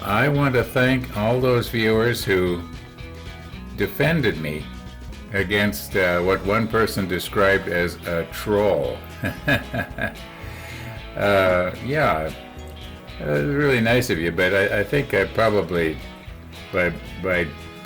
I want to thank all those viewers who defended me against what one person described as a troll. Yeah, it was really nice of you, but I think I probably, by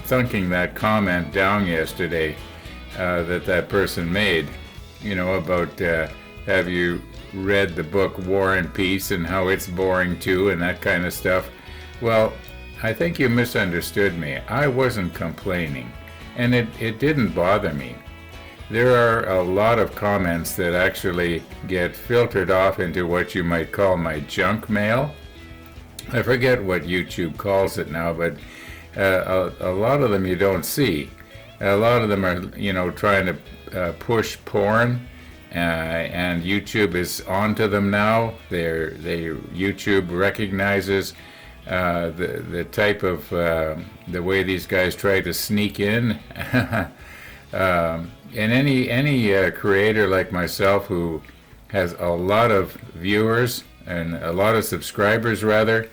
thunking that comment down yesterday that person made, about have you read the book War and Peace and how it's boring too and that kind of stuff. Well, I think you misunderstood me. I wasn't complaining, and it didn't bother me. There are a lot of comments that actually get filtered off into what you might call my junk mail. I forget what YouTube calls it now, but a lot of them you don't see. A lot of them are, trying to push porn, and YouTube is onto them now. YouTube recognizes the type of the way these guys try to sneak in. And any creator like myself who has a lot of viewers and a lot of subscribers, rather,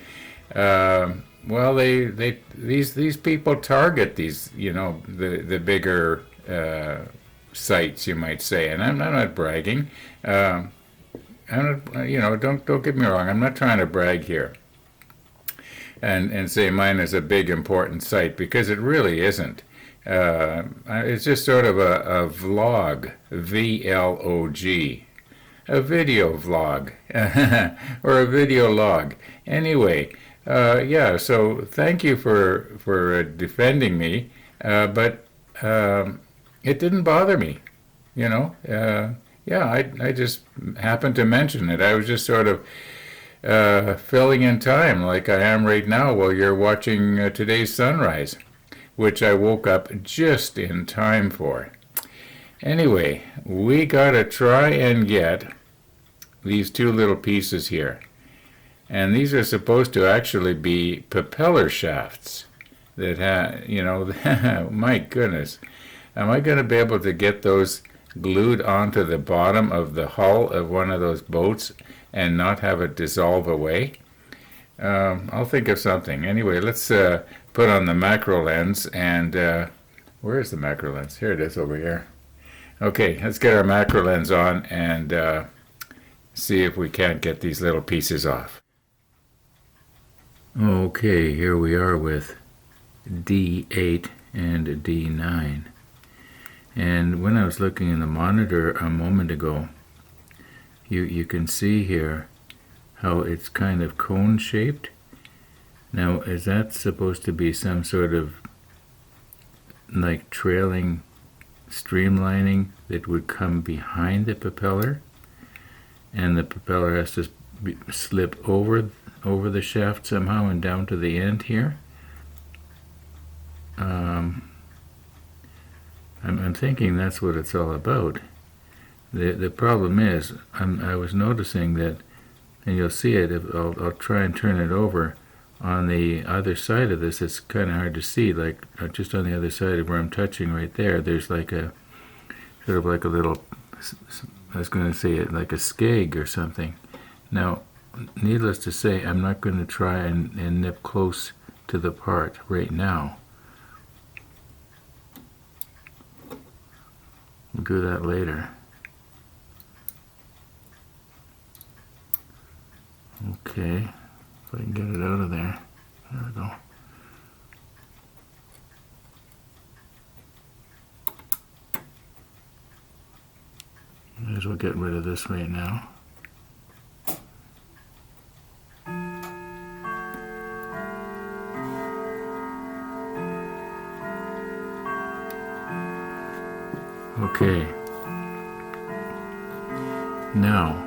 well, these people target these, the bigger sites, you might say. And I'm not bragging. I'm not, don't get me wrong. I'm not trying to brag here and say mine is a big important site, because it really isn't. It's just sort of a vlog, VLOG, a video vlog, or a video log. Anyway, yeah, so thank you for defending me, but it didn't bother me, yeah, I just happened to mention it. I was just sort of filling in time like I am right now while you're watching today's sunrise, which I woke up just in time for. Anyway, we gotta try and get these two little pieces here. And these are supposed to actually be propeller shafts that have, my goodness. Am I gonna be able to get those glued onto the bottom of the hull of one of those boats and not have it dissolve away? I'll think of something. Anyway, let's put on the macro lens, and where is the macro lens? Here it is, over here. Okay, let's get our macro lens on and see if we can't get these little pieces off. Okay, here we are with D8 and D9. And when I was looking in the monitor a moment ago, you can see here how it's kind of cone shaped. Now, is that supposed to be some sort of like trailing streamlining that would come behind the propeller, and the propeller has to slip over the shaft somehow and down to the end here? I'm thinking that's what it's all about. The problem is, I was noticing that, and you'll see it if I'll try and turn it over. On the other side of this, it's kind of hard to see, like just on the other side of where I'm touching right there, there's like a sort of like a little, I was going to say it like a skeg or something. Now, needless to say, I'm not going to try and nip close to the part right now. We'll do that later. Okay, if I can get it out of there. There we go. May as well get rid of this right now. Okay. Now,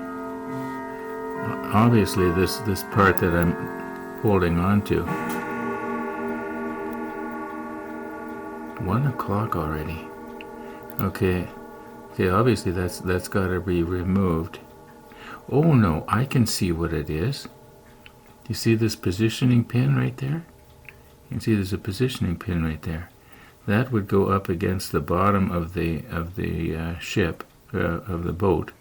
obviously this part that I'm holding on to, 1 o'clock already. Okay, obviously that's got to be removed. Oh no, I can see what it is. You see this positioning pin right there? You can see there's a positioning pin right there. That would go up against the bottom of the ship, of the boat.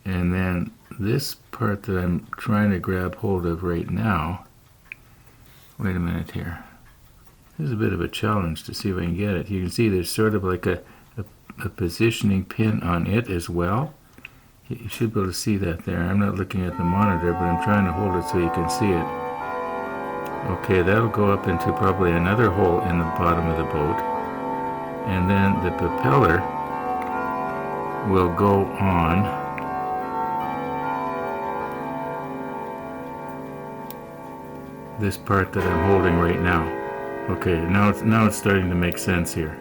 And then this part that I'm trying to grab hold of right now Wait a minute here. This is a bit of a challenge to see if I can get it. You can see there's sort of like a positioning pin on it as well. You should be able to see that there. I'm not looking at the monitor, but I'm trying to hold it so you can see it. Okay, that'll go up into probably another hole in the bottom of the boat. And then the propeller will go on this part that I'm holding right now. Okay, now it's starting to make sense here.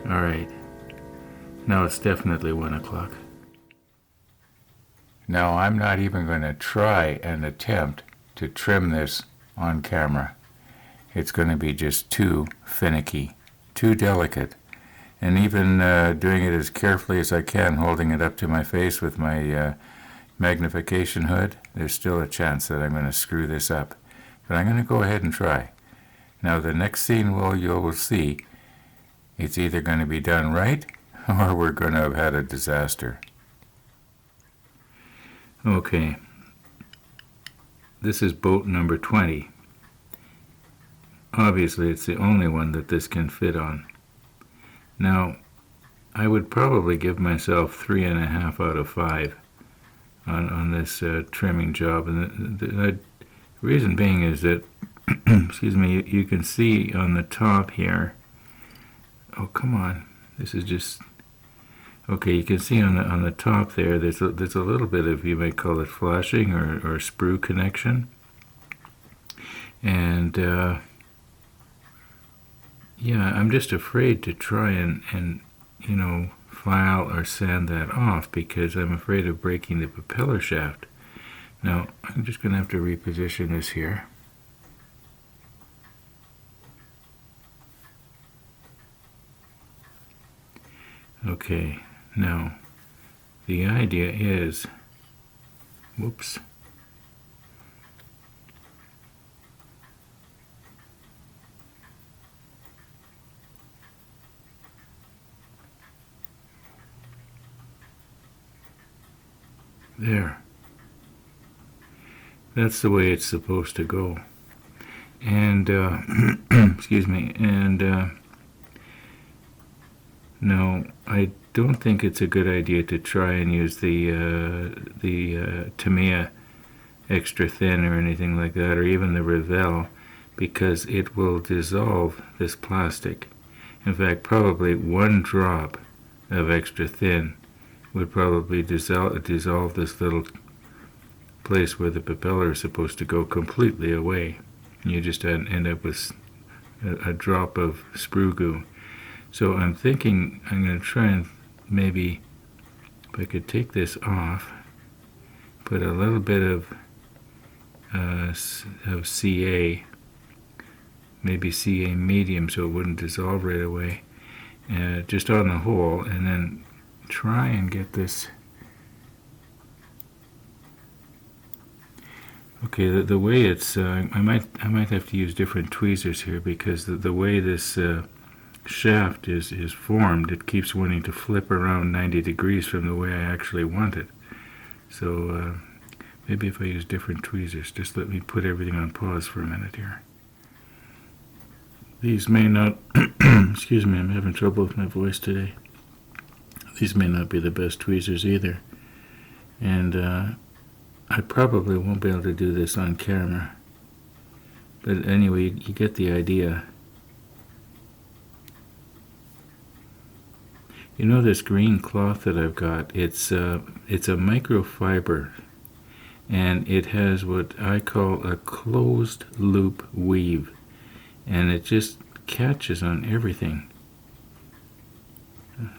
All right, now it's definitely 1 o'clock. Now I'm not even going to try and attempt to trim this on camera. It's going to be just too finicky, too delicate, and even doing it as carefully as I can, holding it up to my face with my magnification hood, there's still a chance that I'm going to screw this up. But I'm going to go ahead and try. Now the next scene you'll see it's either going to be done right or we're going to have had a disaster. Okay, this is boat number 20. Obviously it's the only one that this can fit on. Now I would probably give myself 3.5 out of 5 on this trimming job, and the reason being is that excuse me, you can see on the top here, oh come on, this is just okay, you can see on the top there, there's a little bit of, you might call it flashing or sprue connection. And yeah, I'm just afraid to try and you know, file or sand that off because I'm afraid of breaking the propeller shaft. Now, I'm just going to have to reposition this here. Okay. Now, the idea is, whoops, there, that's the way it's supposed to go, and, excuse me, and, no, I don't think it's a good idea to try and use the Tamiya extra thin or anything like that, or even the Revell, because it will dissolve this plastic. In fact, probably 1 drop of extra thin would probably dissolve this little place where the propeller is supposed to go completely away. You just end up with a drop of sprue goo. So I'm thinking I'm going to try and maybe, if I could take this off, put a little bit of CA, maybe CA medium so it wouldn't dissolve right away, just on the hole, and then try and get this. Okay, the way it's, I might have to use different tweezers here because the way this shaft is formed, it keeps wanting to flip around 90 degrees from the way I actually want it. So maybe if I use different tweezers, just let me put everything on pause for a minute here. These may not, excuse me, I'm having trouble with my voice today. These may not be the best tweezers either. And I probably won't be able to do this on camera. But anyway, you get the idea. You know this green cloth that I've got, it's a microfiber, and it has what I call a closed loop weave, and it just catches on everything.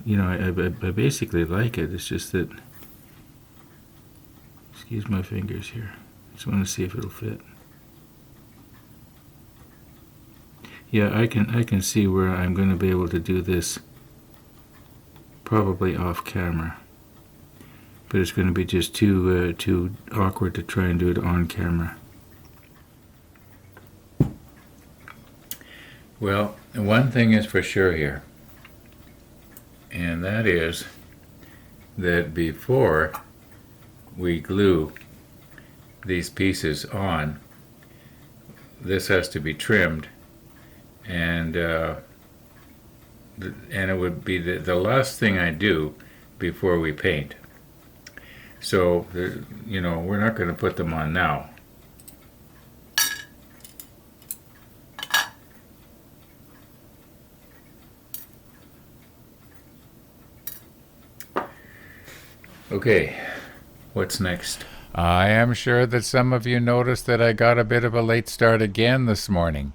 You know, I basically like it. It's just that, excuse my fingers here, just want to see if it'll fit. Yeah, I can see where I'm going to be able to do this probably off camera, but it's going to be just too awkward to try and do it on camera. Well, one thing is for sure here, and that is that before we glue these pieces on, this has to be trimmed, and it would be the last thing I do before we paint. So, we're not going to put them on now. Okay, what's next? I am sure that some of you noticed that I got a bit of a late start again this morning.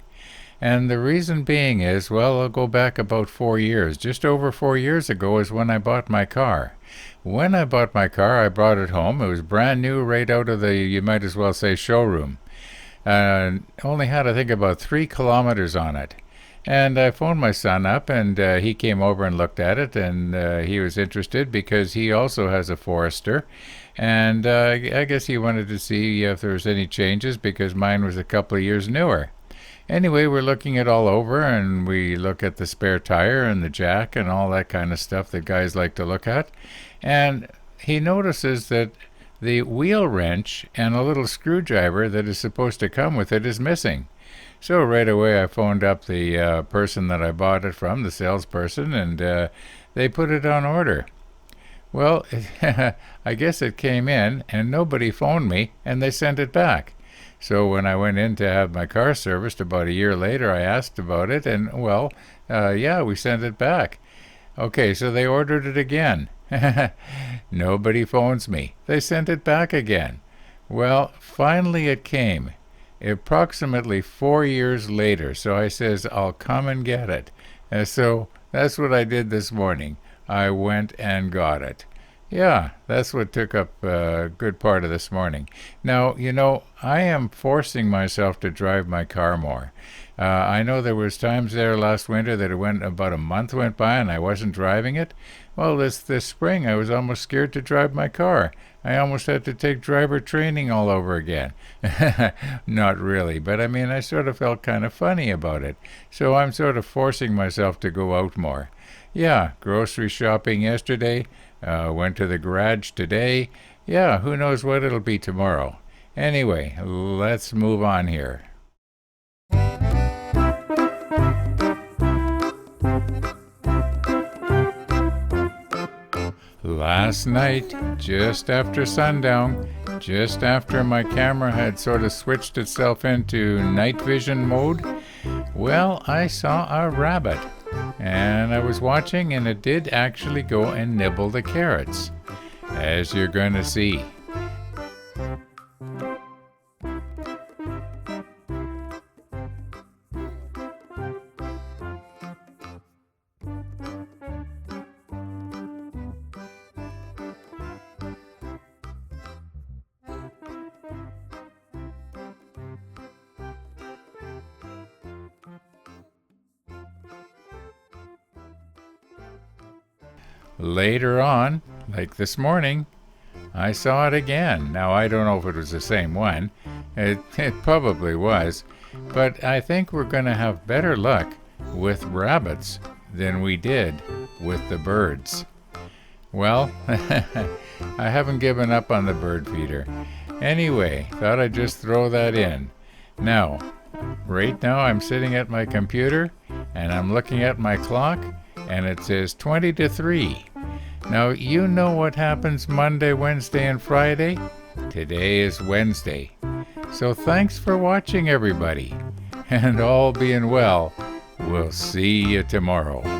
And the reason being is, well, I'll go back about 4 years. Just over 4 years ago is when I bought my car. When I bought my car, I brought it home. It was brand new right out of the, you might as well say, showroom. Only had, I think, about 3 kilometers on it. And I phoned my son up, and he came over and looked at it, and he was interested because he also has a Forester. And I guess he wanted to see if there was any changes because mine was a couple of years newer. Anyway, we're looking it all over, and we look at the spare tire and the jack and all that kind of stuff that guys like to look at. And he notices that the wheel wrench and a little screwdriver that is supposed to come with it is missing. So right away I phoned up the person that I bought it from, the salesperson, and they put it on order. Well, I guess it came in, and nobody phoned me, and they sent it back. So when I went in to have my car serviced about a year later, I asked about it, and, well, yeah, we sent it back. Okay, so they ordered it again. Nobody phones me. They sent it back again. Well, finally it came. Approximately 4 years later, so I says, I'll come and get it. And so that's what I did this morning. I went and got it. Yeah, that's what took up a good part of this morning. Now, I am forcing myself to drive my car more. I know there was times there last winter that about a month went by and I wasn't driving it. Well, this spring I was almost scared to drive my car. I almost had to take driver training all over again. Not really, but I sort of felt kind of funny about it. So I'm sort of forcing myself to go out more. Yeah, grocery shopping yesterday. Went to the garage today. Yeah, who knows what it'll be tomorrow. Anyway, let's move on here. Last night, just after sundown, just after my camera had sort of switched itself into night vision mode, well, I saw a rabbit. And I was watching, and it did actually go and nibble the carrots, as you're going to see. Later on, like this morning, I saw it again. Now, I don't know if it was the same one. It probably was. But I think we're going to have better luck with rabbits than we did with the birds. Well, I haven't given up on the bird feeder. Anyway, thought I'd just throw that in. Now, right now I'm sitting at my computer, and I'm looking at my clock, and it says 20 to 3. Now, you know what happens Monday, Wednesday, and Friday? Today is Wednesday. So thanks for watching, everybody. And all being well, we'll see you tomorrow.